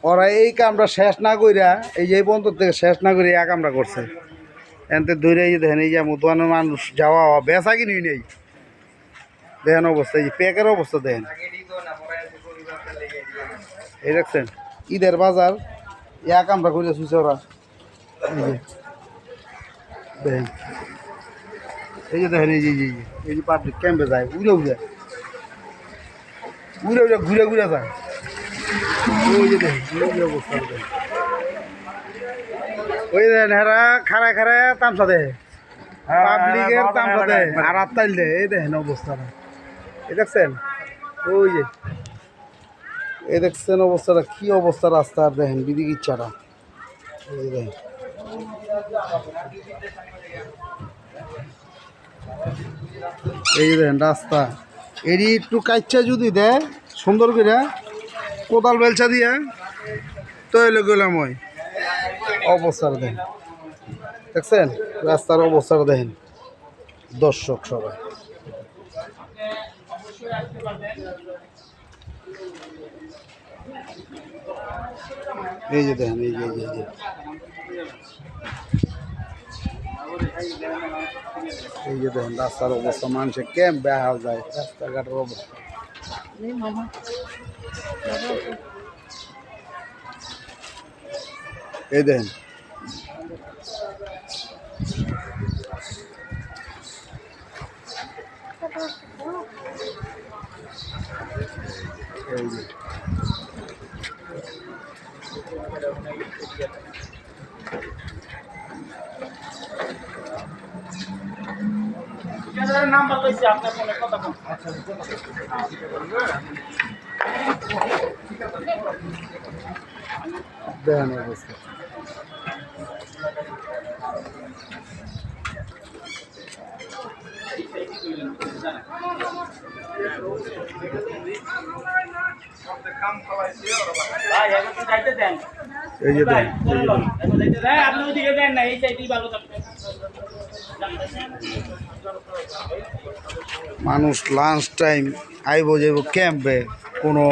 ওরা এই কামটা শেষ না কইরা এই যে পর্যন্ত থেকে শেষ না করে এক কামটা করছে এনতে দূরে এই যে দেখেন এই যে দোকানের মানুষ যাওয়া বেচা কিনি নেই দেখেন অবস্থা এই যে প্যাকের অবস্থা দেখেন এই দেখছেন ঈদের বাজার এক কামটা করে শুয়েছে ওরা এই যে দেখেন এই যে দেখেন এই যে পাবলিক ক্যাম্পে যায় উড়ে উড়ে ঘুরে ঘুরে যায় ওই যে দেখেন ওই যে অবস্থা দেখেন ওই দেখেন হেরা খাড়া খাড়া তামসা দেয় পাবলিকের তামসা দেয় আর আত্মাইল দেয় এই দেখেন অবস্থাটা এই দেখছেন ওই যে এই দেখছেন অবস্থাটা কি অবস্থা রাস্তার দেখেন বিদিক ইচ্ছাটা এই যে দেখেন এই যে দেখেন রাস্তা এরই একটু কাচ্চা যদি দেয় সুন্দর করে কোদাল বেলচা দিয়ে তৈলে গেলাম ওই অবস্থাটা দেখেন দেখছেন রাস্তার অবস্থাটা দেখেন দর্শক সবাই এই যে দেখেন এই যে এই যে দেখেন রাস্তার অবস্থা মানুষের কেম বেহাল যায় রাস্তাঘাটের অবস্থা এই দেখেন এই যে নাম্বার লইছি আপনার ফোনে কথা বল দেখেন অবস্থা এই যে দেখেন আপনি ওইদিকে দেন না এই সাইডেই ভালো থাকবে মানুষ লাঞ্চ টাইম আইব যাইব ক্যাম্পে কোনো